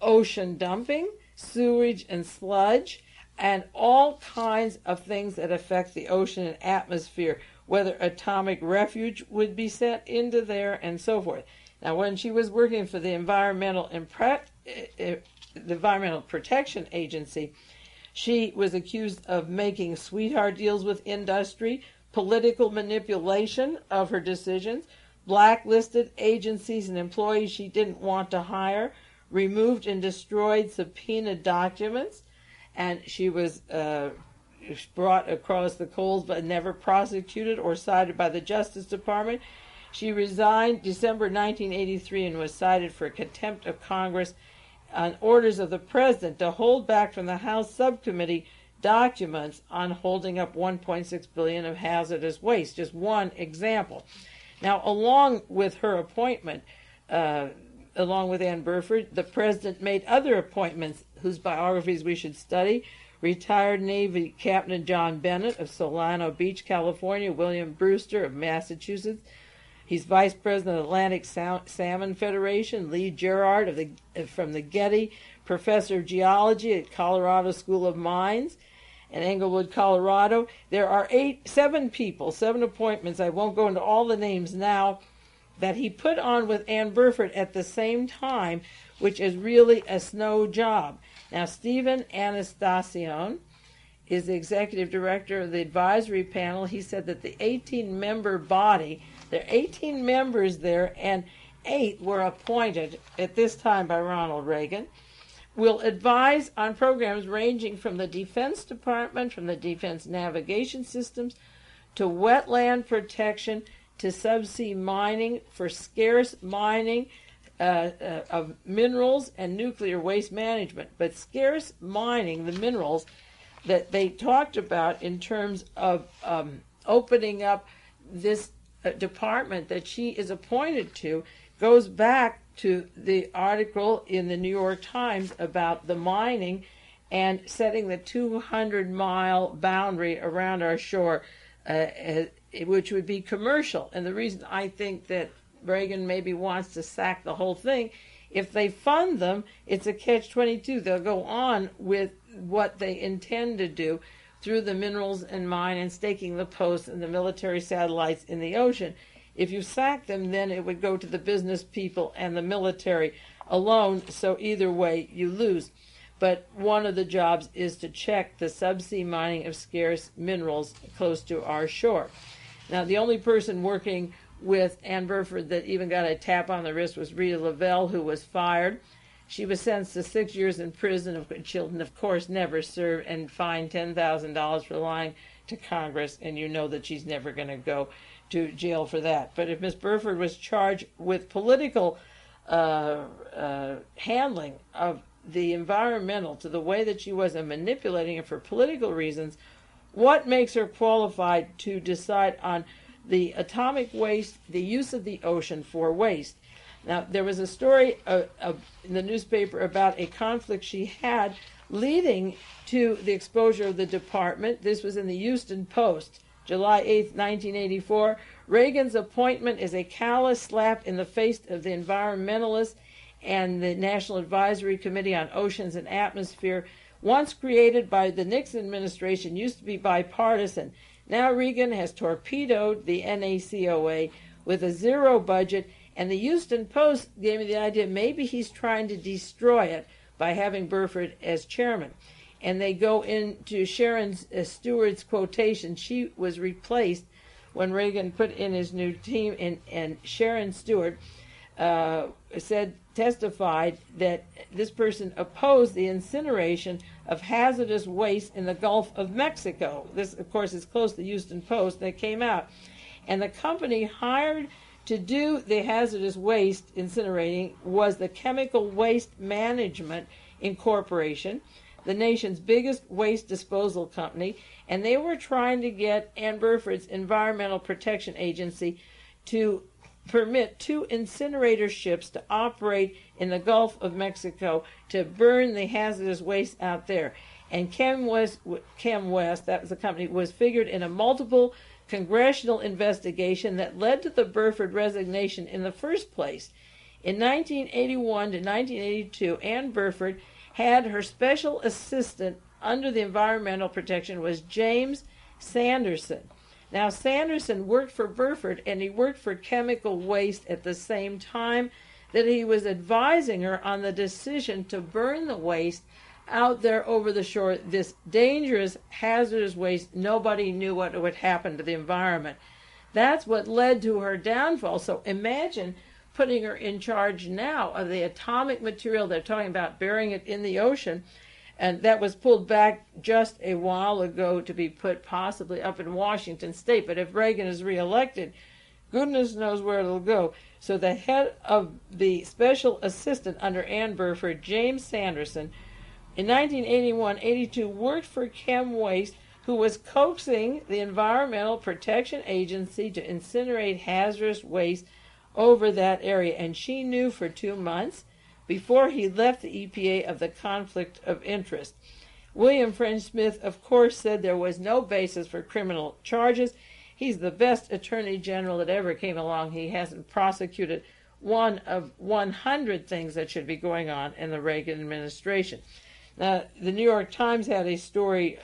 ocean dumping, sewage and sludge, and all kinds of things that affect the ocean and atmosphere, whether atomic refuge would be sent into there and so forth. Now, when she was working for the Environmental Protection Agency, she was accused of making sweetheart deals with industry, political manipulation of her decisions, blacklisted agencies and employees she didn't want to hire, removed and destroyed subpoenaed documents, and she was brought across the coals but never prosecuted or cited by the Justice Department. She resigned December 1983 and was cited for contempt of Congress on orders of the President to hold back from the House Subcommittee documents on holding up $1.6 billion of hazardous waste. Just one example. Now, along with her appointment, along with Ann Burford, the President made other appointments whose biographies we should study. Retired Navy Captain John Bennett of Solano Beach, California, William Brewster of Massachusetts. He's Vice President of the Atlantic Salmon Federation. Lee Gerard from the Getty, Professor of Geology at Colorado School of Mines in Englewood, Colorado. There are seven appointments, I won't go into all the names now, that he put on with Ann Burford at the same time, which is really a snow job. Now, Stephen Anastassione is the executive director of the advisory panel. He said that the 18-member body, there are 18 members there, and 8 were appointed at this time by Ronald Reagan, will advise on programs ranging from the Defense Department, from the Defense Navigation Systems, to wetland protection, to subsea mining for scarce mining of minerals and nuclear waste management. But scarce mining, the minerals that they talked about in terms of opening up this department that she is appointed to, goes back to the article in the New York Times about the mining and setting the 200-mile boundary around our shore, which would be commercial. And the reason I think that Reagan maybe wants to sack the whole thing, if they fund them, it's a catch-22. They'll go on with what they intend to do through the minerals and mine and staking the posts and the military satellites in the ocean. If you sack them, then it would go to the business people and the military alone, so either way you lose. But one of the jobs is to check the subsea mining of scarce minerals close to our shore. Now, the only person working with Ann Burford that even got a tap on the wrist was Rita Lavelle, who was fired. She was sentenced to 6 years in prison. Children, of course, never served, and fined $10,000 for lying to Congress, and you know that she's never going to go to jail for that. But if Miss Burford was charged with political handling of the environmental to the way that she was and manipulating it for political reasons, what makes her qualified to decide on the atomic waste, the use of the ocean for waste? Now, there was a story in the newspaper about a conflict she had leading to the exposure of the department. This was in the Houston Post, July 8, 1984. Reagan's appointment is a callous slap in the face of the environmentalists and the National Advisory Committee on Oceans and Atmosphere, once created by the Nixon administration, used to be bipartisan. Now Reagan has torpedoed the NACOA with a zero budget, and the Houston Post gave me the idea maybe he's trying to destroy it by having Burford as chairman. And they go into Sharon Stewart's quotation. She was replaced when Reagan put in his new team, and Sharon Stewart testified that this person opposed the incineration of hazardous waste in the Gulf of Mexico. This, of course, is close to the Houston Post that came out. And the company hired to do the hazardous waste incinerating was the Chemical Waste Management Incorporation, the nation's biggest waste disposal company, and they were trying to get Ann Burford's Environmental Protection Agency to permit 2 incinerator ships to operate in the Gulf of Mexico to burn the hazardous waste out there. And Chem West, that was the company, was figured in a multiple congressional investigation that led to the Burford resignation in the first place. In 1981 to 1982, Ann Burford had her special assistant under the environmental protection was James Sanderson. Now, Sanderson worked for Burford, and he worked for Chemical Waste at the same time that he was advising her on the decision to burn the waste out there over the shore, this dangerous, hazardous waste. Nobody knew what would happen to the environment. That's what led to her downfall. So imagine putting her in charge now of the atomic material. They're talking about burying it in the ocean, and that was pulled back just a while ago to be put possibly up in Washington State. But if Reagan is reelected, goodness knows where it'll go. So the head of the special assistant under Ann Burford, James Sanderson, in 1981-82 worked for Chem Waste, who was coaxing the Environmental Protection Agency to incinerate hazardous waste over that area. And she knew for 2 months before he left the EPA of the conflict of interest. William French Smith, of course, said there was no basis for criminal charges. He's the best attorney general that ever came along. He hasn't prosecuted one of 100 things that should be going on in the Reagan administration. Now, the New York Times had a story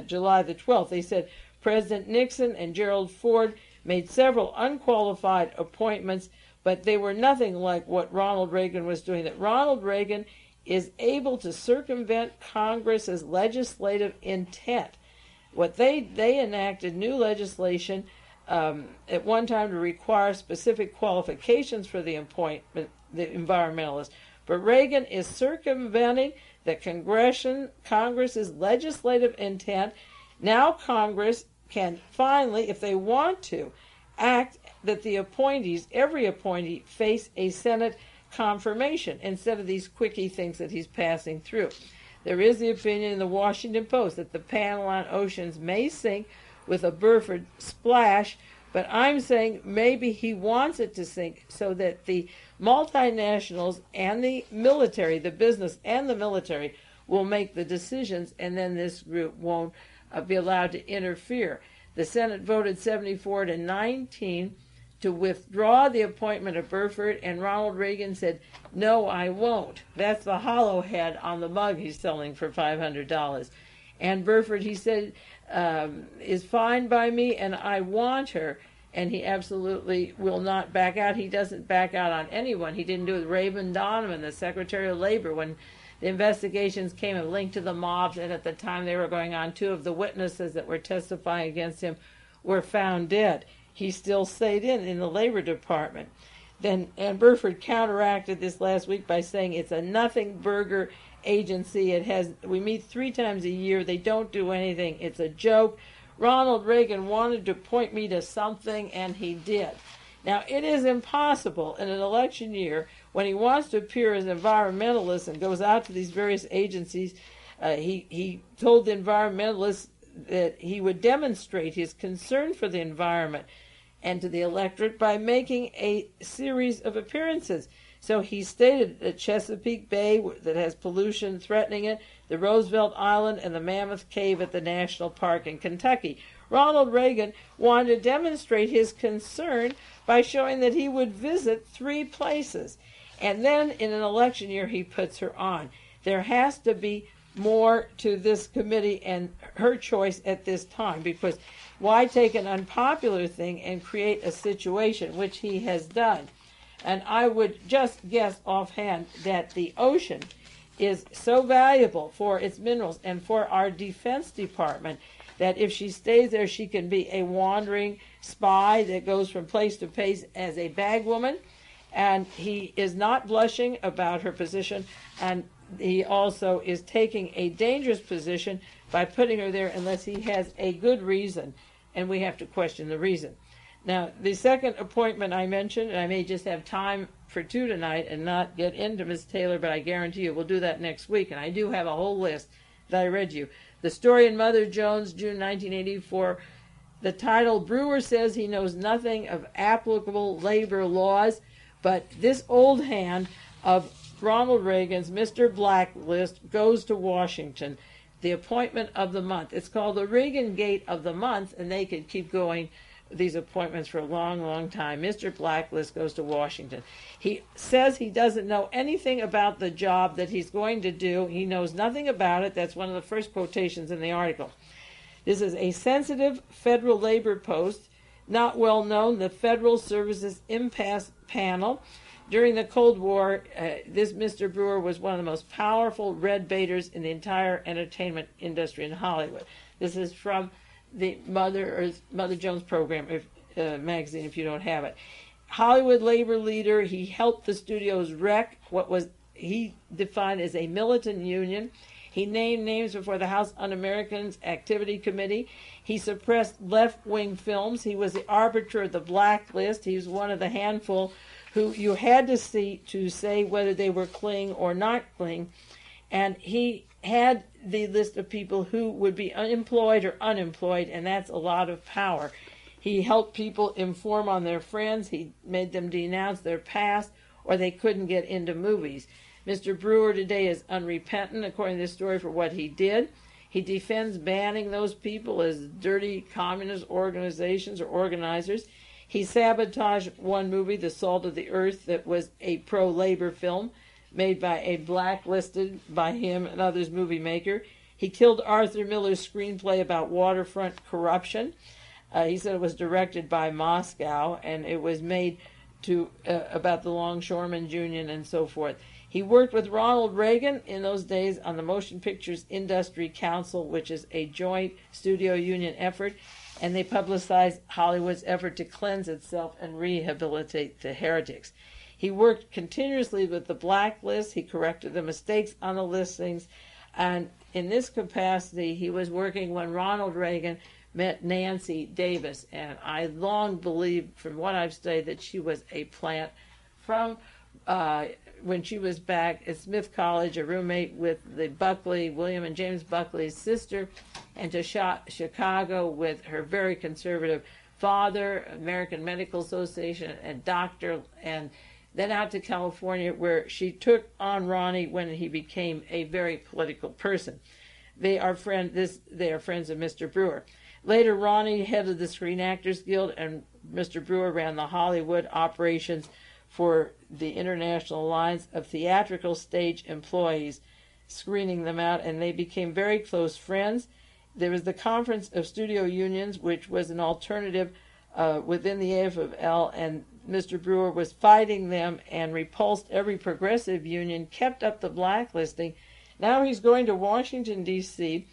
July the 12th. They said President Nixon and Gerald Ford made several unqualified appointments, but they were nothing like what Ronald Reagan was doing. That Ronald Reagan is able to circumvent Congress's legislative intent. What they enacted new legislation at one time to require specific qualifications for the appointment, the environmentalists. But Reagan is circumventing the Congress's legislative intent. Now Congress can finally, if they want to, act that the appointees, every appointee, face a Senate confirmation instead of these quickie things that he's passing through. There is the opinion in the Washington Post that the panel on oceans may sink with a Burford splash, but I'm saying maybe he wants it to sink so that the multinationals and the military, the business and the military, will make the decisions, and then this group won't be allowed to interfere. The Senate voted 74-19 to withdraw the appointment of Burford, and Ronald Reagan said, "No, I won't." That's the hollow head on the mug he's selling for $500. And Burford, he said, is fine by me, and I want her, and he absolutely will not back out. He doesn't back out on anyone. He didn't do it with Raymond Donovan, the Secretary of Labor, when the investigations came and linked to the mobs, and at the time they were going on, 2 of the witnesses that were testifying against him were found dead. he still stayed in the Labor Department. Then and Burford counteracted this last week by saying it's a nothing burger agency. We meet 3 times a year. They don't do anything. It's a joke. Ronald Reagan wanted to point me to something, and he did. Now, it is impossible in an election year when he wants to appear as an environmentalist and goes out to these various agencies. He told the environmentalists that he would demonstrate his concern for the environment and to the electorate by making a series of appearances. So he stated that Chesapeake Bay that has pollution threatening it, the Roosevelt Island, and the Mammoth Cave at the National Park in Kentucky. Ronald Reagan wanted to demonstrate his concern by showing that he would visit 3 places. And then in an election year, he puts her on. There has to be more to this committee and her choice at this time, because why take an unpopular thing and create a situation, which he has done? And I would just guess offhand that the ocean is so valuable for its minerals and for our Defense Department that if she stays there, she can be a wandering spy that goes from place to place as a bagwoman. And he is not blushing about her position, and he also is taking a dangerous position by putting her there unless he has a good reason, and we have to question the reason. Now, the second appointment I mentioned, and I may just have time for 2 tonight and not get into Ms. Taylor, but I guarantee you we'll do that next week, and I do have a whole list that I read you. The story in Mother Jones, June 1984, the title, Brewer says he knows nothing of applicable labor laws, but this old hand of Ronald Reagan's Mr. Blacklist goes to Washington, the appointment of the month. It's called the Reagan Gate of the month, and they could keep going these appointments for a long, long time. Mr. Blacklist goes to Washington. He says he doesn't know anything about the job that he's going to do. He knows nothing about it. That's one of the first quotations in the article. This is a sensitive federal labor post, not well known, the Federal Services Impasse Panel. During the Cold War, this Mr. Brewer was one of the most powerful red baiters in the entire entertainment industry in Hollywood. This is from the Mother Jones program, magazine, if you don't have it. Hollywood labor leader, he helped the studios wreck what was he defined as a militant union. He named names before the House Un-Americans Activity Committee. He suppressed left-wing films. He was the arbiter of the blacklist. He was one of the handful who you had to see to say whether they were cling or not cling. And he had the list of people who would be employed or unemployed, and that's a lot of power. He helped people inform on their friends. He made them denounce their past, or they couldn't get into movies. Mr. Brewer today is unrepentant, according to this story, for what he did. He defends banning those people as dirty communist organizations or organizers. He sabotaged one movie, The Salt of the Earth, that was a pro-labor film made by a blacklisted by him and others movie maker. He killed Arthur Miller's screenplay about waterfront corruption. He said it was directed by Moscow, and it was made about the Longshoremen's Union and so forth. He worked with Ronald Reagan in those days on the Motion Pictures Industry Council, which is a joint studio union effort, and they publicized Hollywood's effort to cleanse itself and rehabilitate the heretics. He worked continuously with the blacklist. He corrected the mistakes on the listings, and in this capacity, he was working when Ronald Reagan met Nancy Davis, and I long believed, from what I've studied, that she was a plant from when she was back at Smith College, a roommate with the William and James Buckley's sister, and to Chicago with her very conservative father, American Medical Association, and doctor, and then out to California, where she took on Ronnie when he became a very political person. They are friends of Mr. Brewer. Later, Ronnie headed the Screen Actors Guild, and Mr. Brewer ran the Hollywood operations for the International Alliance of Theatrical Stage Employees, screening them out, and they became very close friends. There was the Conference of Studio Unions, which was an alternative within the AFL, and Mr. Brewer was fighting them and repulsed every progressive union, kept up the blacklisting. Now he's going to Washington, D.C.,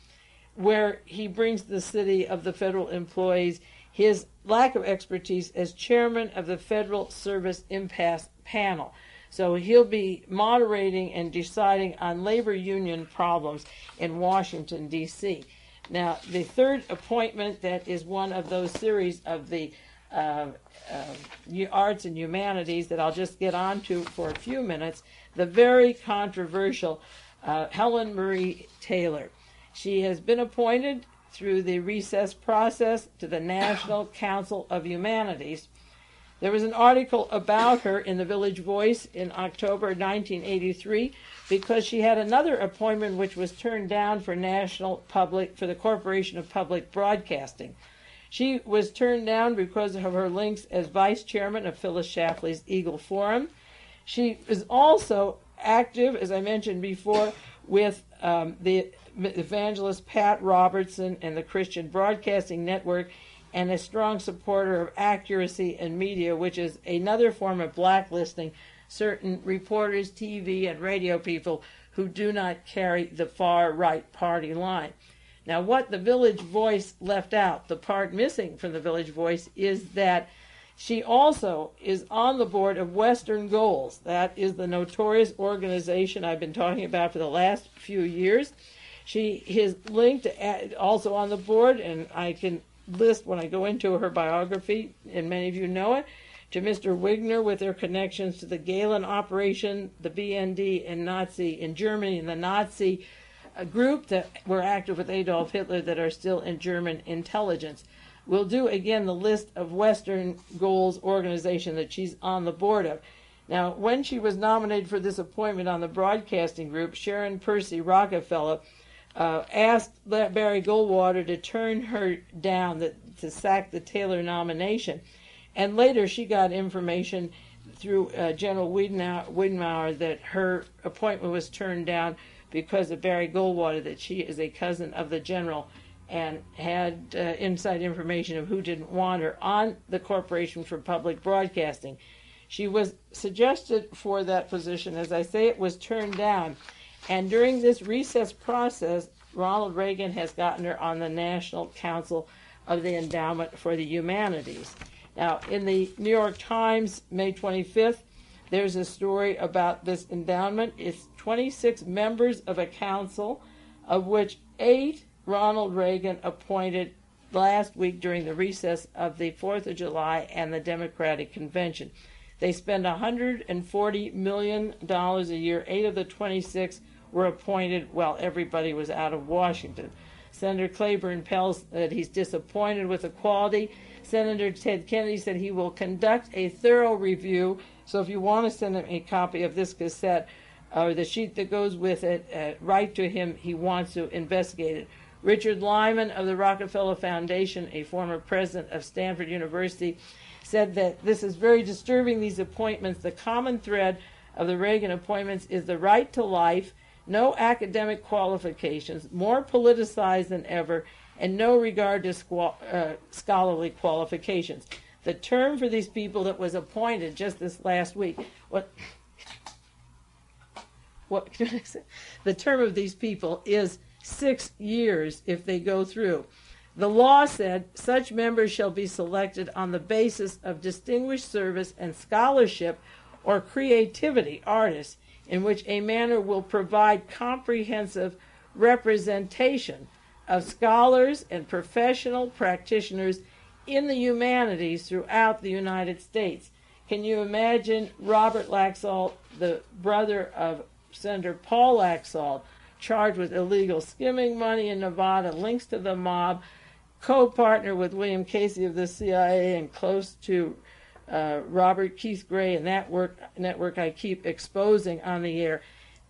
where he brings the city of the federal employees. his lack of expertise as chairman of the Federal Service Impasse Panel. So he'll be moderating and deciding on labor union problems in Washington, D.C. Now, the third appointment that is one of those series of the arts and humanities that I'll just get on to for a few minutes, the very controversial Helen Marie Taylor. She has been appointed through the recess process to the National Council of Humanities. There was an article about her in the Village Voice in October 1983 because she had another appointment which was turned down for the Corporation of Public Broadcasting. She was turned down because of her links as vice chairman of Phyllis Schlafly's Eagle Forum. She is also active, as I mentioned before, with the evangelist Pat Robertson and the Christian Broadcasting Network, and a strong supporter of accuracy in media, which is another form of blacklisting certain reporters, TV, and radio people who do not carry the far-right party line. Now, what the Village Voice left out, the part missing from the Village Voice, is that she also is on the board of Western Goals. That is the notorious organization I've been talking about for the last few years. She is linked also on the board, and I can list when I go into her biography, and many of you know it, to Mr. Wigner with their connections to the Gehlen operation, the BND and Nazi in Germany, and the Nazi group that were active with Adolf Hitler that are still in German intelligence. We'll do again the list of Western Goals organization that she's on the board of. Now, when she was nominated for this appointment on the broadcasting group, Sharon Percy Rockefeller asked Barry Goldwater to turn her down, to sack the Taylor nomination. And later she got information through General Wiedenauer that her appointment was turned down because of Barry Goldwater, that she is a cousin of the general, and had inside information of who didn't want her on the Corporation for Public Broadcasting. She was suggested for that position. As I say, it was turned down. And during this recess process, Ronald Reagan has gotten her on the National Council of the Endowment for the Humanities. Now, in the New York Times, May 25th, there's a story about this endowment. It's 26 members of a council, of which 8 Ronald Reagan appointed last week during the recess of the 4th of July and the Democratic Convention. They spend $140 million a year. 8 of the 26 were appointed while everybody was out of Washington. Senator Claiborne tells that he's disappointed with the quality. Senator Ted Kennedy said he will conduct a thorough review. So if you want to send him a copy of this cassette or the sheet that goes with it, write to him. He wants to investigate it. Richard Lyman of the Rockefeller Foundation, a former president of Stanford University, said that this is very disturbing, these appointments. The common thread of the Reagan appointments is the right to life, no academic qualifications, more politicized than ever, and no regard to scholarly qualifications. The term for these people that was appointed just this last week, the term of these people is 6 years if they go through. The law said such members shall be selected on the basis of distinguished service and scholarship or creativity, artists, in which a manner will provide comprehensive representation of scholars and professional practitioners in the humanities throughout the United States. Can you imagine Robert Laxalt, the brother of Senator Paul Laxalt, charged with illegal skimming money in Nevada, links to the mob, co-partner with William Casey of the CIA, and close to Robert Keith Gray and that network I keep exposing on the air.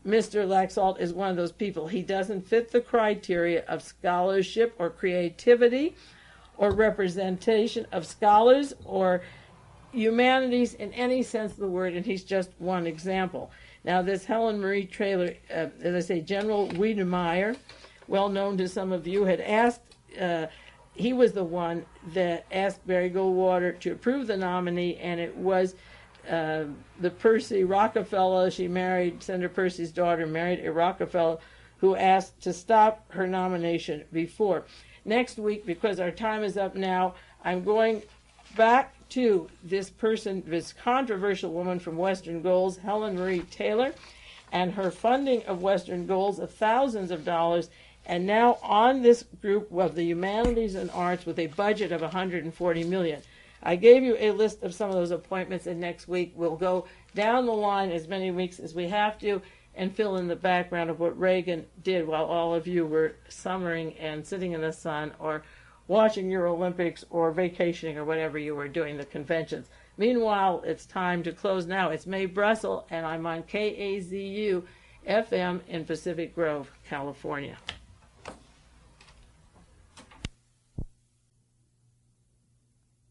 Mr. Laxalt is one of those people. He doesn't fit the criteria of scholarship or creativity or representation of scholars or humanities in any sense of the word, and he's just one example. Now, this Helen Marie Taylor, as I say, General Wiedenauer, well known to some of you, had asked, he was the one that asked Barry Goldwater to approve the nominee, and it was the Percy Rockefeller. She married, Senator Percy's daughter married a Rockefeller who asked to stop her nomination before. Next week, because our time is up now, I'm going back to this person, this controversial woman from Western Goals, Helen Marie Taylor, and her funding of Western Goals of thousands of dollars, and now on this group of the humanities and arts with a budget of $140 million. I gave you a list of some of those appointments, and next week we'll go down the line as many weeks as we have to and fill in the background of what Reagan did while all of you were summering and sitting in the sun or watching your Olympics or vacationing or whatever you were doing, the conventions. Meanwhile, it's time to close now. It's Mae Brussell, and I'm on KAZU FM in Pacific Grove, California.